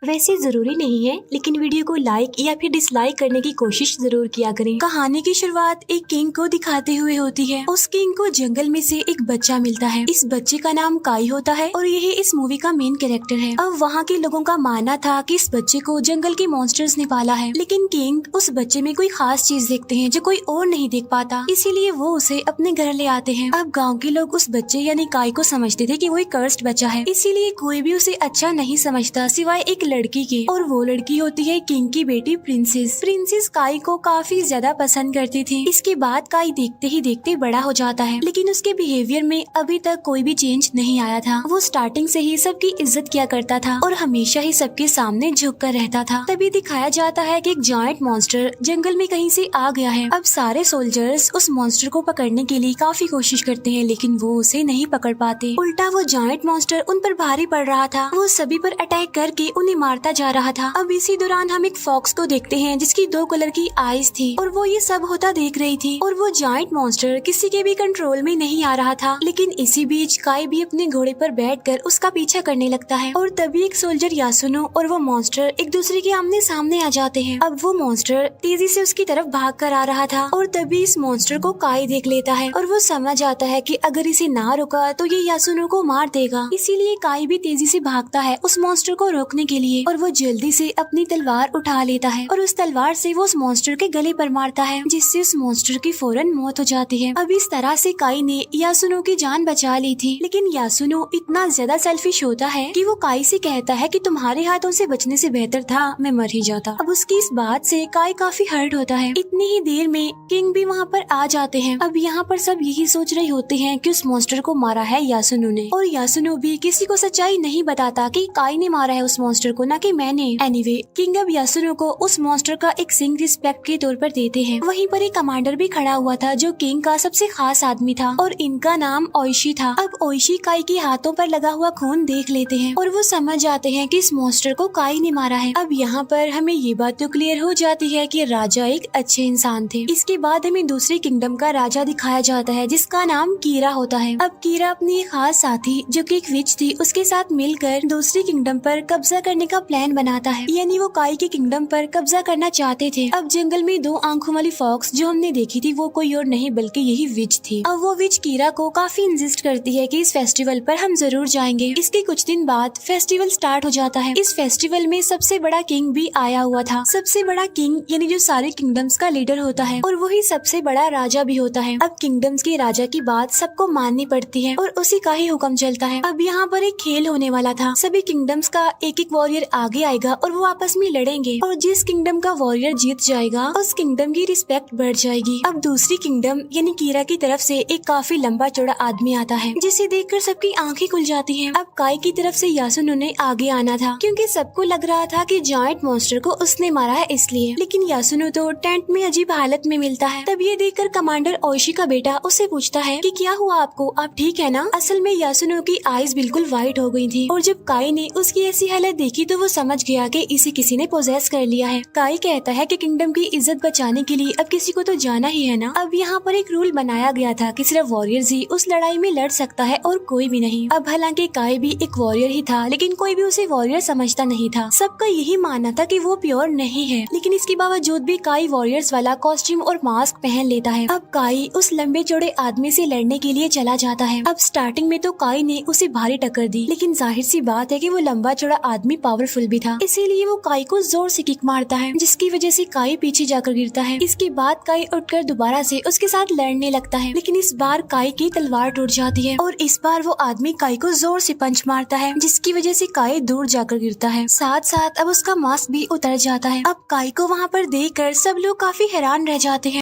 वैसे जरूरी नहीं है, लेकिन वीडियो को लाइक या फिर डिसलाइक करने की कोशिश जरूर किया करें। कहानी की शुरुआत एक किंग को दिखाते हुए होती है। उस किंग को जंगल में से एक बच्चा मिलता है। इस बच्चे का नाम काई होता है और यही इस मूवी का मेन कैरेक्टर है। अब वहाँ के लोगों का मानना था कि इस बच्चे को जंगल के मॉन्स्टर्स ने पाला है, लेकिन किंग उस बच्चे में कोई खास चीज देखते हैं जो कोई और नहीं देख पाता, इसीलिए वो उसे अपने घर ले आते हैं। अब गाँव के लोग उस बच्चे यानी काई को समझते थे कि वो एक कर्स्ड बच्चा है, इसीलिए कोई भी उसे अच्छा नहीं समझता सिवाय एक लड़की के, और वो लड़की होती है किंग की बेटी प्रिंसेस। प्रिंसेस काई को काफी ज्यादा पसंद करती थी। इसके बाद काई देखते ही देखते बड़ा हो जाता है, लेकिन उसके बिहेवियर में अभी तक कोई भी चेंज नहीं आया था। वो स्टार्टिंग से ही सबकी इज्जत किया करता था और हमेशा ही सबके सामने झुक कर रहता था। तभी दिखाया जाता है कि एक जायंट मॉन्स्टर जंगल में कहीं से आ गया है। अब सारे सोल्जर्स उस मॉन्स्टर को पकड़ने के लिए काफी कोशिश करते हैं, लेकिन वो उसे नहीं पकड़ पाते। उल्टा वो जायंट मॉन्स्टर उन पर भारी पड़ रहा था। वो सभी पर अटैक करके उन्हें मारता जा रहा था। अब इसी दौरान हम एक फॉक्स को देखते हैं जिसकी 2 कलर की आईज थी और वो ये सब होता देख रही थी, और वो जायंट मॉन्स्टर किसी के भी कंट्रोल में नहीं आ रहा था। लेकिन इसी बीच काई भी अपने घोड़े पर बैठकर उसका पीछा करने लगता है, और तभी एक सोल्जर यासुनो और वो मॉन्स्टर एक दूसरे के आमने सामने आ जाते हैं। अब वो मॉन्स्टर तेजी से उसकी तरफ भाग कर आ रहा था, और तभी इस मॉन्स्टर को काई देख लेता है और वो समझ आता है कि अगर इसे ना रोका तो ये यासुनो को मार देगा। इसीलिए काई भी तेजी से भागता है उस मॉन्स्टर को रोकने के लिए, और वो जल्दी से अपनी तलवार उठा लेता है और उस तलवार से वो उस मॉन्स्टर के गले पर मारता है, जिससे उस मॉन्स्टर की फौरन मौत हो जाती है। अब इस तरह से काई ने यासुनो की जान बचा ली थी, लेकिन यासुनो इतना ज्यादा सेल्फिश होता है कि वो काई से कहता है कि तुम्हारे हाथों से बचने से बेहतर था मैं मर ही जाता। अब उसकी इस बात से काई काफी हर्ट होता है। इतनी ही देर में किंग भी वहाँ पर आ जाते हैं। अब यहाँ पर सब यही सोच रहे होते हैं कि उस मॉन्स्टर को मारा है यासुनो ने, और यासुनो भी किसी को सच्चाई नहीं बताता कि काई ने मारा है उस मॉन्स्टर को, ना कि मैंने। एनीवे किंग अब यासुनो को उस मॉन्स्टर का एक सिंग रिस्पेक्ट के तौर पर देते हैं। वहीं पर एक कमांडर भी खड़ा हुआ था जो किंग का सबसे खास आदमी था, और इनका नाम ओइशी था। अब ओइशी काई के हाथों पर लगा हुआ खून देख लेते हैं और वो समझ जाते हैं कि इस मॉन्स्टर को काई ने मारा है। अब यहाँ पर हमें ये बात तो क्लियर हो जाती है कि राजा एक अच्छे इंसान थे। इसके बाद हमें दूसरे किंगडम का राजा दिखाया जाता है जिसका नाम कीरा होता है। अब कीरा अपनी एक खास साथी जो कि एक विच थी उसके साथ मिलकर दूसरे किंगडम पर कब्जा करने का प्लान बनाता है, यानी वो काई के किंगडम पर कब्जा करना चाहते थे। अब जंगल में 2 आंखों वाली फॉक्स जो हमने देखी थी वो कोई और नहीं बल्कि यही विच थी। अब वो विच कीरा को काफी इंसिस्ट करती है कि इस फेस्टिवल पर हम जरूर जाएंगे। इसके कुछ दिन बाद फेस्टिवल स्टार्ट हो जाता है। इस फेस्टिवल में सबसे बड़ा किंग भी आया हुआ था। सबसे बड़ा किंग यानी जो सारे किंगडम्स का लीडर होता है, और वही सबसे बड़ा राजा भी होता है। अब किंगडम्स के राजा की बात सबको माननी पड़ती है और उसी का ही हुक्म चलता है। अब यहाँ पर एक खेल होने वाला था। सभी किंगडम्स का एक एक वॉरियर आगे आएगा और वो आपस में लड़ेंगे, और जिस किंगडम का वॉरियर जीत जाएगा उस किंगडम की रिस्पेक्ट बढ़ जाएगी। अब दूसरी किंगडम यानी कीरा की तरफ से एक काफी लंबा चौड़ा आदमी आता है जिसे देखकर सबकी आंखें खुल जाती हैं। अब काई की तरफ से यासुनो ने आगे आना था क्योंकि सबको लग रहा था कि जायंट मॉन्स्टर को उसने मारा है इसलिए, लेकिन यासुनो तो टेंट में अजीब हालत में मिलता है। तब ये देखकर कमांडर ओइशी का बेटा उससे पूछता है कि क्या हुआ आपको, आप ठीक है ना? असल में यासुनो की आईज बिल्कुल व्हाइट हो गई थी, और जब काई ने उसकी ऐसी हालत देखी तो वो समझ गया कि इसे किसी ने पोजेस कर लिया है। काई कहता है कि किंगडम की इज्जत बचाने के लिए अब किसी को तो जाना ही है ना। अब यहाँ पर एक रूल बनाया गया था कि सिर्फ वॉरियर्स ही उस लड़ाई में लड़ सकता है और कोई भी नहीं। अब हालांकि काई भी एक वॉरियर ही था, लेकिन कोई भी उसे वॉरियर समझता नहीं था। सबका यही मानना था कि वो प्योर नहीं है, लेकिन इसके बावजूद भी काई वॉरियर्स वाला कॉस्ट्यूम और मास्क पहन लेता है। अब काई उस लंबे चौड़े आदमी से लड़ने के लिए चला जाता है। अब स्टार्टिंग में तो काई ने उसे भारी टक्कर दी, लेकिन जाहिर सी बात है कि वो लंबा चौड़ा आदमी पावरफुल भी था, इसीलिए वो काई को जोर से किक मारता है जिसकी वजह से काई पीछे जाकर गिरता है। इसके बाद काई उठकर दोबारा से उसके साथ लड़ने लगता है, लेकिन इस बार काई की तलवार टूट जाती है और इस बार वो आदमी काई को जोर से पंच मारता है जिसकी वजह से काई दूर जाकर गिरता है। साथ साथ अब उसका मास्क भी उतर जाता है। अब काई को वहाँ पर देखकर सब लोग काफी हैरान रह जाते हैं।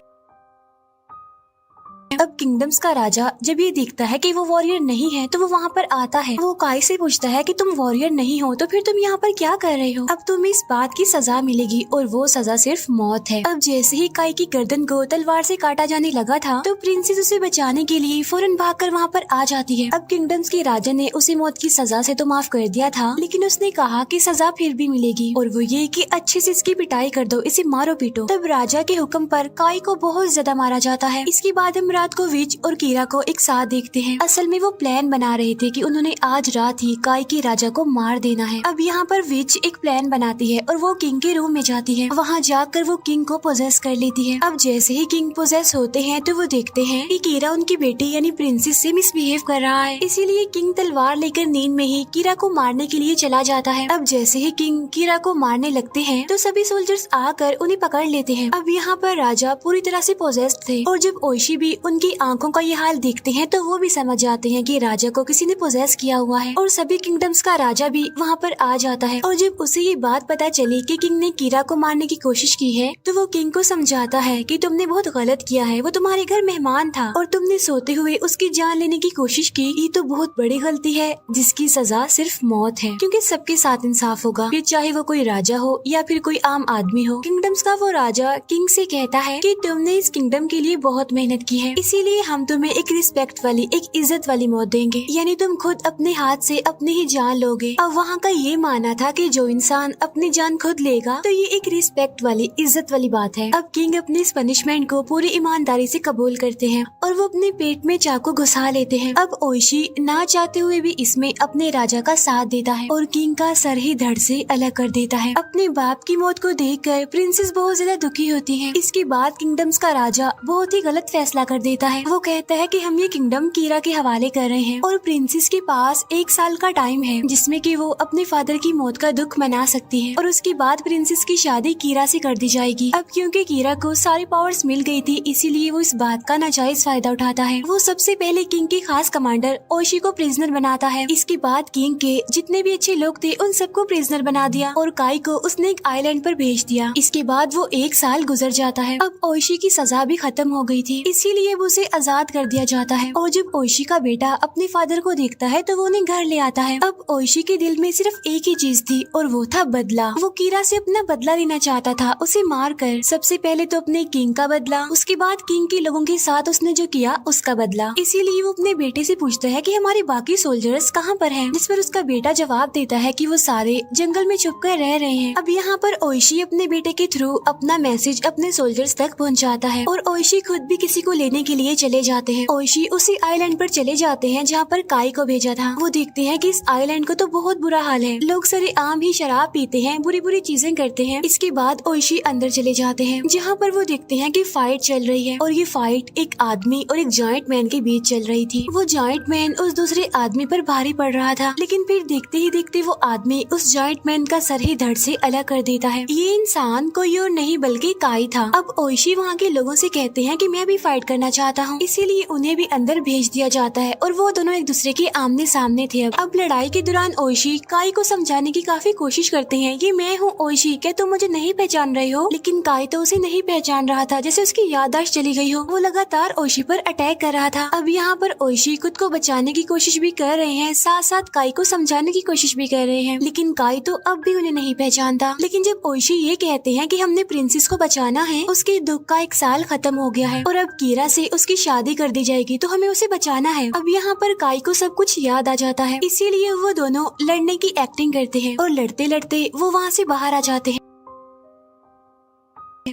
अब किंगडम्स का राजा जब ये देखता है कि वो वॉरियर नहीं है तो वो वहाँ पर आता है। वो काई से पूछता है कि तुम वॉरियर नहीं हो तो फिर तुम यहाँ पर क्या कर रहे हो? अब तुम्हें इस बात की सजा मिलेगी और वो सजा सिर्फ मौत है। अब जैसे ही काई की गर्दन को तलवार से काटा जाने लगा था तो प्रिंसेस उसे बचाने के लिए फौरन भागकर वहाँ पर आ जाती है। अब किंगडम्स के राजा ने उसे मौत की सजा से तो माफ कर दिया था, लेकिन उसने कहा कि सजा फिर भी मिलेगी, और वो ये कि अच्छे से इसकी पिटाई कर दो, इसे मारो पीटो। तब राजा के हुक्म पर काई को बहुत ज्यादा मारा जाता है। इसके बाद हम रात रात को विच और कीरा को एक साथ देखते हैं। असल में वो प्लान बना रहे थे कि उन्होंने आज रात ही काई के राजा को मार देना है। अब यहाँ पर विच एक प्लान बनाती है और वो किंग के रूम में जाती है। वहाँ जाकर वो किंग को पोजेस कर लेती है। अब जैसे ही किंग पोजेस होते हैं तो वो देखते हैं कि कीरा उनकी बेटी यानी प्रिंसेस से मिसबिहेव कर रहा है। इसीलिए किंग तलवार लेकर नींद में ही कीरा को मारने के लिए चला जाता है। अब जैसे ही किंग कीरा को मारने लगते हैं तो सभी सोल्जर्स आकर उन्हें पकड़ लेते हैं। अब यहाँ पर राजा पूरी तरह से पोजेस्ड थे और जब ओशी भी उनकी आंखों का ये हाल देखते हैं तो वो भी समझ जाते हैं कि राजा को किसी ने पोजेस किया हुआ है और सभी किंगडम्स का राजा भी वहाँ पर आ जाता है। और जब उसे ये बात पता चली कि किंग ने कीरा को मारने की कोशिश की है तो वो किंग को समझाता है कि तुमने बहुत गलत किया है, वो तुम्हारे घर मेहमान था और तुमने सोते हुए उसकी जान लेने की कोशिश की। ये तो बहुत बड़ी गलती है जिसकी सजा सिर्फ मौत है, क्योंकि सबके साथ इंसाफ होगा, फिर चाहे वो कोई राजा हो या फिर कोई आम आदमी हो। किंगडम्स का वो राजा किंग से कहता है कि तुमने इस किंगडम के लिए बहुत मेहनत की है, इसीलिए हम तुम्हें एक रिस्पेक्ट वाली, एक इज्जत वाली मौत देंगे, यानी तुम खुद अपने हाथ से अपनी ही जान लोगे। अब वहाँ का ये माना था कि जो इंसान अपनी जान खुद लेगा तो ये एक रिस्पेक्ट वाली, इज्जत वाली बात है। अब किंग अपनी इस पनिशमेंट को पूरी ईमानदारी से कबूल करते हैं और वो अपने पेट में चाकू घुसा लेते हैं। अब ओशी ना चाहते हुए भी इसमें अपने राजा का साथ देता है और किंग का सर ही धड़ से अलग कर देता है। अपने बाप की मौत को देखकर प्रिंसेस बहुत ज्यादा दुखी होती है। इसके बाद किंगडम्स का राजा बहुत ही गलत फैसला कर देता है। वो कहता है कि हम ये किंगडम कीरा के हवाले कर रहे हैं और प्रिंसेस के पास 1 साल का टाइम है जिसमें कि वो अपने फादर की मौत का दुख मना सकती है और उसके बाद प्रिंसेस की शादी कीरा से कर दी जाएगी। अब क्योंकि कीरा को सारी पावर्स मिल गई थी इसीलिए वो इस बात का नाजायज फायदा उठाता है। वो सबसे पहले किंग के खास कमांडर ओशी को प्रिजनर बनाता है। इसके बाद किंग के जितने भी अच्छे लोग थे उन सबको प्रिजनर बना दिया और काई को उसने एक आइलैंड पर भेज दिया। इसके बाद वो 1 साल गुजर जाता है। अब ओशी की सजा भी खत्म हो गई थी, इसीलिए वो उसे आजाद कर दिया जाता है। और जब ओशी का बेटा अपने फादर को देखता है तो वो उन्हें घर ले आता है। अब ओशी के दिल में सिर्फ एक ही चीज थी और वो था बदला। वो कीरा से अपना बदला लेना चाहता था, उसे मार कर। सबसे पहले तो अपने किंग का बदला, उसके बाद किंग के लोगों के साथ उसने जो किया उसका बदला। इसीलिए वो अपने बेटे से पूछता है कि हमारे बाकी सोल्जर्स कहाँ पर हैं? जिस पर उसका बेटा जवाब देता है कि वो सारे जंगल में छुपकर रह रहे हैं। अब यहाँ पर ओशी अपने बेटे के थ्रू अपना मैसेज अपने सोल्जर्स तक पहुँचाता है और ओशी खुद भी किसी को लेने के लिए चले जाते हैं। ओशी उसी आइलैंड पर चले जाते हैं जहाँ पर काई को भेजा था। वो देखते हैं कि इस आइलैंड को तो बहुत बुरा हाल है, लोग सरेआम ही शराब पीते हैं, बुरी बुरी चीजें करते हैं। इसके बाद ओशी अंदर चले जाते हैं जहाँ पर वो देखते हैं कि फाइट चल रही है और ये फाइट एक आदमी और एक जायंट मैन के बीच चल रही थी। वो जायंट मैन उस दूसरे आदमी पर भारी पड़ रहा था, लेकिन फिर देखते ही देखते वो आदमी उस जायंट मैन का सर ही धड़ से अलग कर देता है। ये इंसान कोई और नहीं बल्कि काई था। अब ओशी वहाँ के लोगों से कहते हैं कि मैं भी फाइट करना चाहता हूँ, इसीलिए उन्हें भी अंदर भेज दिया जाता है और वो दोनों एक दूसरे के आमने सामने थे। अब लड़ाई के दौरान ओशी काई को समझाने की काफी कोशिश करते हैं, ये मैं हूँ ओशी, क्या तुम मुझे नहीं पहचान रहे हो? लेकिन काई तो उसे नहीं पहचान रहा था, जैसे उसकी याददाश्त चली गई हो। वो लगातार ओशी पर अटैक कर रहा था। अब यहाँ पर ओशी खुद को बचाने की कोशिश भी कर रहे हैं, साथ साथ काई को समझाने की कोशिश भी कर रहे हैं, लेकिन काई तो अब भी उन्हें नहीं पहचानता। लेकिन जब ओशी ये कहते हैं कि हमने प्रिंसेस को बचाना है, उसके दुख का 1 साल खत्म हो गया है और अब कीरा से उसकी शादी कर दी जाएगी तो हमें उसे बचाना है। अब यहाँ पर काई को सब कुछ याद आ जाता है, इसीलिए वो दोनों लड़ने की एक्टिंग करते हैं और लड़ते लड़ते वो वहाँ से बाहर आ जाते हैं।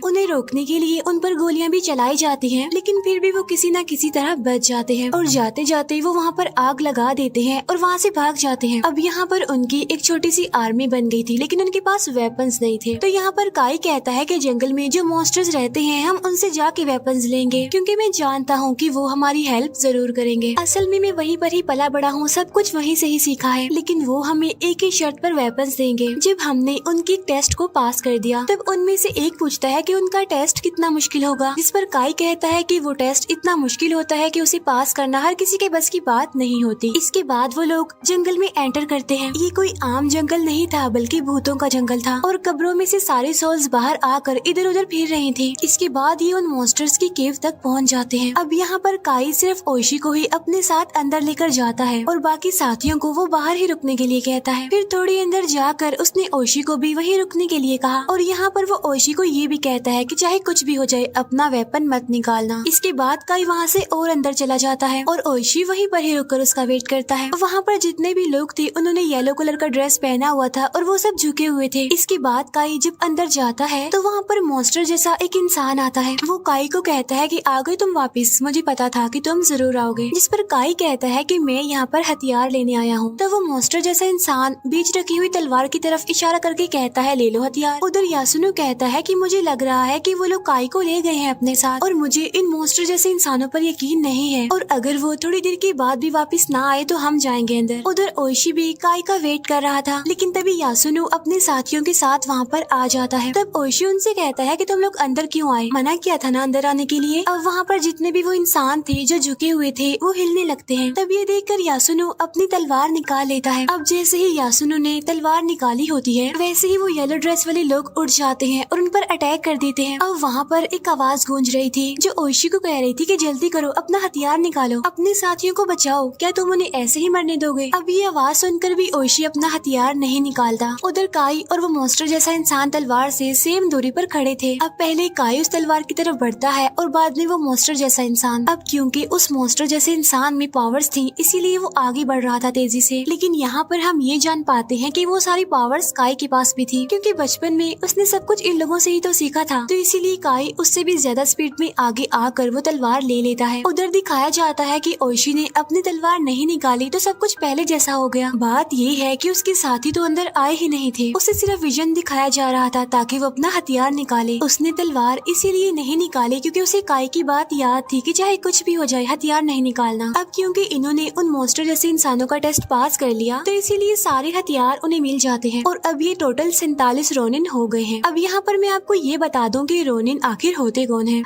उन्हें रोकने के लिए उन पर गोलियां भी चलाई जाती हैं, लेकिन फिर भी वो किसी न किसी तरह बच जाते हैं और जाते जाते वो वहाँ पर आग लगा देते हैं और वहाँ से भाग जाते हैं। अब यहाँ पर उनकी एक छोटी सी आर्मी बन गई थी, लेकिन उनके पास वेपन्स नहीं थे। तो यहाँ पर काई कहता है कि जंगल में जो मॉन्स्टर्स रहते हैं हम उनसे जाके वेपन्स लेंगे, क्योंकि मैं जानता हूँ कि वो हमारी हेल्प जरूर करेंगे। असल में मैं वहीं पर ही पला बड़ा हूँ, सब कुछ वहीं से ही सीखा है, लेकिन वो हमें एक ही शर्त पर वेपन्स देंगे। जब हमने उनकी टेस्ट को पास कर दिया तब उनमें से एक पूछता है कि उनका टेस्ट कितना मुश्किल होगा, जिस पर काई कहता है कि वो टेस्ट इतना मुश्किल होता है कि उसे पास करना हर किसी के बस की बात नहीं होती। इसके बाद वो लोग जंगल में एंटर करते हैं। ये कोई आम जंगल नहीं था बल्कि भूतों का जंगल था और कब्रों में से सारे सोल्स बाहर आकर इधर उधर फिर रही थी। इसके बाद ये उन मॉन्स्टर्स की केव तक पहुँच जाते हैं। अब यहाँ पर काई सिर्फ ओशी को ही अपने साथ अंदर लेकर जाता है और बाकी साथियों को वो बाहर ही रुकने के लिए कहता है। फिर थोड़ी अंदर जाकर उसने ओशी को भी वहीं रुकने के लिए कहा और यहाँ पर वो ओशी को ये भी कहता है कि चाहे कुछ भी हो जाए अपना वेपन मत निकालना। इसके बाद काई वहाँ से और अंदर चला जाता है और ओइशी वहीं पर ही रुककर उसका वेट करता है। वहाँ पर जितने भी लोग थे उन्होंने येलो कलर का ड्रेस पहना हुआ था और वो सब झुके हुए थे। इसके बाद काई जब अंदर जाता है तो वहाँ पर मॉन्स्टर जैसा एक इंसान आता है। वो काई को कहता है कि आ गए तुम वापिस, मुझे पता था कि तुम जरूर आओगे। जिस पर काई कहता है कि मैं यहाँ पर हथियार लेने आया हूँ। तो वो मॉन्स्टर जैसा इंसान बीच रखी हुई तलवार की तरफ इशारा करके कहता है ले लो हथियार। उधर यासुनो कहता है कि मुझे लग रहा है कि वो लोग काई को ले गए हैं अपने साथ और मुझे इन मॉन्स्टर जैसे इंसानों पर यकीन नहीं है और अगर वो थोड़ी देर के बाद भी वापस ना आए तो हम जाएंगे अंदर। उधर ओइशी भी काई का वेट कर रहा था, लेकिन तभी यासुनो अपने साथियों के साथ वहाँ पर आ जाता है। तब ओइशी उनसे कहता है कि तुम लोग अंदर क्यों आए, मना किया था ना अंदर आने के लिए। अब वहाँ पर जितने भी वो इंसान थे जो झुके हुए थे वो हिलने लगते हैं। तब ये देखकर यासुनो अपनी तलवार निकाल लेता है। अब जैसे ही यासुनो ने तलवार निकाली होती है वैसे ही वो येलो ड्रेस वाले लोग उठ जाते हैं और उन पर अटैक कर देते हैं। अब वहाँ पर एक आवाज गूंज रही थी जो ओइशी को कह रही थी कि जल्दी करो, अपना हथियार निकालो, अपने साथियों को बचाओ, क्या तुम उन्हें ऐसे ही मरने दोगे। अब ये आवाज सुनकर भी ओइशी अपना हथियार नहीं निकालता। उधर काई और वो मॉन्स्टर जैसा इंसान तलवार से सेम दूरी पर खड़े थे। अब पहले काई उस तलवार की तरफ बढ़ता है और बाद में वो मॉन्स्टर जैसा इंसान। अब क्योंकि उस मॉन्स्टर जैसे इंसान में पावर्स थी इसीलिए वो आगे बढ़ रहा था तेजी से। लेकिन यहाँ पर हम ये जान पाते हैं कि वो सारी पावर्स काई के पास भी थी, क्योंकि बचपन में उसने सब कुछ इन लोगों से ही तो सीखा था। तो इसीलिए काई उससे भी ज्यादा स्पीड में आगे आकर वो तलवार ले लेता है। उधर दिखाया जाता है कि ओइशी ने अपनी तलवार नहीं निकाली तो सब कुछ पहले जैसा हो गया। बात ये है कि उसके साथी तो अंदर आए ही नहीं थे, उसे सिर्फ विजन दिखाया जा रहा था ताकि वो अपना हथियार निकाले। उसने तलवार इसीलिए नहीं निकाली क्योंकि उसे काई की बात याद थी कि चाहे कुछ भी हो जाए हथियार नहीं निकालना। अब क्योंकि इन्होंने उन मॉन्स्टर जैसे इंसानों का टेस्ट पास कर लिया तो इसीलिए सारे हथियार उन्हें मिल जाते हैं और अब ये टोटल 47 रोनिन हो गए हैं। अब यहाँ पर मैं आपको ये बता दूं कि रोनिन आखिर होते कौन है।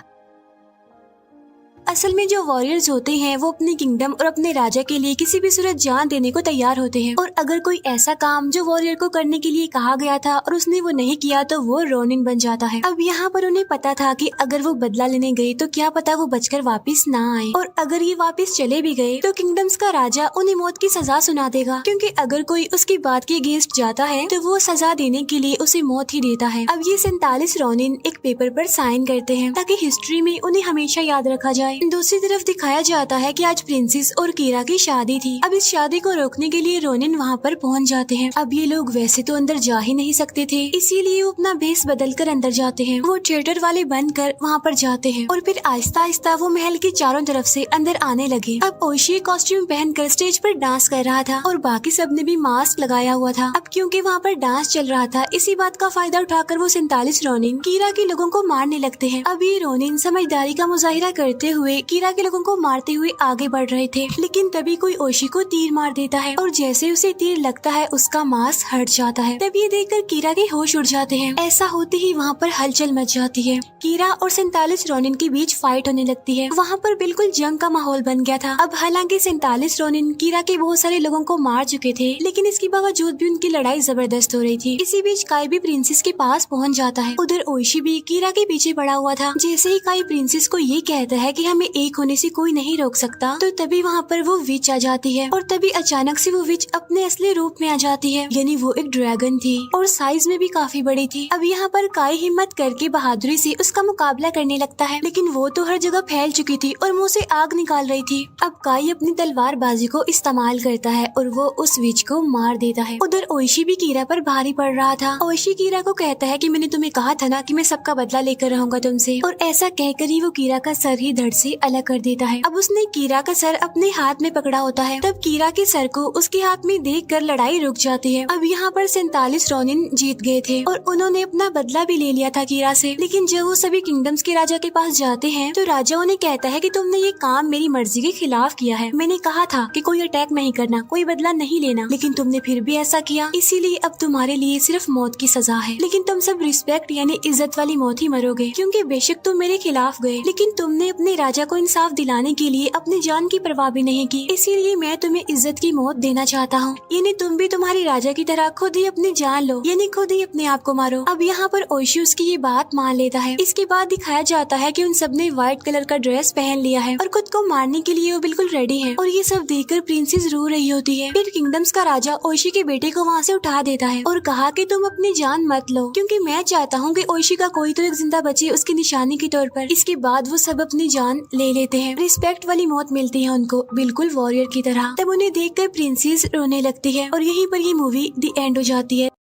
असल में जो वॉरियर्स होते हैं वो अपने किंगडम और अपने राजा के लिए किसी भी सूरत जान देने को तैयार होते हैं और अगर कोई ऐसा काम जो वॉरियर को करने के लिए कहा गया था और उसने वो नहीं किया तो वो रोनिन बन जाता है। अब यहाँ पर उन्हें पता था कि अगर वो बदला लेने गए तो क्या पता वो बचकर वापस ना आए और अगर ये वापस चले भी गए तो किंगडम्स का राजा उन्हें मौत की सजा सुना देगा, क्योंकि अगर कोई उसकी बात के अगेंस्ट जाता है तो वो सजा देने के लिए उसे मौत ही देता है। अब ये 47 रोनिन एक पेपर पर साइन करते हैं ताकि हिस्ट्री में उन्हें हमेशा याद रखा जाए। दूसरी तरफ दिखाया जाता है कि आज प्रिंसेस और कीरा की शादी थी। अब इस शादी को रोकने के लिए रोनिन वहाँ पर पहुँच जाते हैं। अब ये लोग वैसे तो अंदर जा ही नहीं सकते थे, इसीलिए वो अपना भेस बदल कर अंदर जाते हैं। वो थिएटर वाले बनकर वहाँ पर जाते हैं और फिर आहिस्ता आहिस्ता वो महल के चारों तरफ से अंदर आने लगे। अब ओइशी कॉस्ट्यूम पहनकर स्टेज पर डांस कर रहा था और बाकी सब ने भी मास्क लगाया हुआ था। अब क्योंकि वहाँ पर डांस चल रहा था इसी बात का फायदा उठाकर वो 47 रोनिन कीरा के लोगों को मारने लगते हैं। अब ये रोनिन समझदारी का मुजाहिरा करते हुए कीरा के लोगों को मारते हुए आगे बढ़ रहे थे, लेकिन तभी कोई ओइशी को तीर मार देता है और जैसे उसे तीर लगता है उसका मांस हट जाता है। तब ये देखकर कीरा के होश उड़ जाते हैं। ऐसा होते ही वहाँ पर हलचल मच जाती है। कीरा और 47 रोनिन के बीच फाइट होने लगती है। वहाँ पर बिल्कुल जंग का माहौल बन गया था। अब हालांकि 47 रोनिन कीरा के बहुत सारे लोगों को मार चुके थे, लेकिन इसके बावजूद भी उनकी लड़ाई जबरदस्त हो रही थी। इसी बीच काई भी प्रिंसेस के पास पहुँच जाता है। उधर ओइशी भी कीरा के पीछे पड़ा हुआ था। जैसे ही काई प्रिंसेस को ये कहता है कि हमें एक होने से कोई नहीं रोक सकता, तो तभी वहाँ पर वो विच आ जाती है और तभी अचानक से वो विच अपने असली रूप में आ जाती है, यानी वो एक ड्रैगन थी और साइज में भी काफी बड़ी थी। अब यहाँ पर काई हिम्मत करके बहादुरी से उसका मुकाबला करने लगता है, लेकिन वो तो हर जगह फैल चुकी थी और मुंह से आग निकाल रही थी। अब काई अपनी तलवार बाजी को इस्तेमाल करता है और वो उस विच को मार देता है। उधर ओइशी भी कीरा पर भारी पड़ रहा था। ओइशी कीरा को कहता है कि मैंने तुम्हें कहा था ना कि मैं सबका बदला लेकर रहूंगा तुमसे, और ऐसा कहकर ही वो कीरा का सर ही धड़ से अलग कर देता है। अब उसने कीरा का सर अपने हाथ में पकड़ा होता है। तब कीरा के सर को उसके हाथ में देखकर लड़ाई रुक जाती है। अब यहाँ पर 47 रोनिन जीत गए थे और उन्होंने अपना बदला भी ले लिया था कीरा से। लेकिन जब वो सभी किंगडम्स के राजा के पास जाते हैं तो राजा उन्हें कहता है कि तुमने ये काम मेरी मर्जी के खिलाफ किया है। मैंने कहा था कि कोई अटैक नहीं करना, कोई बदला नहीं लेना, लेकिन तुमने फिर भी ऐसा किया, इसीलिए अब तुम्हारे लिए सिर्फ मौत की सजा है। लेकिन तुम सब रिस्पेक्ट यानी इज्जत वाली मौत ही मरोगे, क्योंकि बेशक तुम मेरे खिलाफ गए लेकिन तुमने अपने राजा को इंसाफ दिलाने के लिए अपनी जान की परवाह भी नहीं की, इसीलिए मैं तुम्हें इज्जत की मौत देना चाहता हूँ। यानी तुम भी तुम्हारी राजा की तरह खुद ही अपनी जान लो, यानी खुद ही अपने आप को मारो। अब यहाँ पर ओशी उसकी ये बात मान लेता है। इसके बाद दिखाया जाता है कि उन सब ने व्हाइट कलर का ड्रेस पहन लिया है और खुद को मारने के लिए वो बिल्कुल रेडी है। और ये सब देखकर प्रिंसेस रो रही होती है। फिर किंगडम्स का राजा ओशी के बेटे को वहाँ से उठा देता है और कहा कि तुम अपनी जान मत लो, क्योंकि मैं चाहता हूँ कि ओशी का कोई तो एक जिंदा बचे उसकी निशानी के तौर पर। इसके बाद वो सब अपनी जान ले लेते हैं। रिस्पेक्ट वाली मौत मिलती है उनको, बिल्कुल वॉरियर की तरह। तब उन्हें देखकर प्रिंसेस रोने लगती है और यहीं पर ये मूवी दी एंड हो जाती है।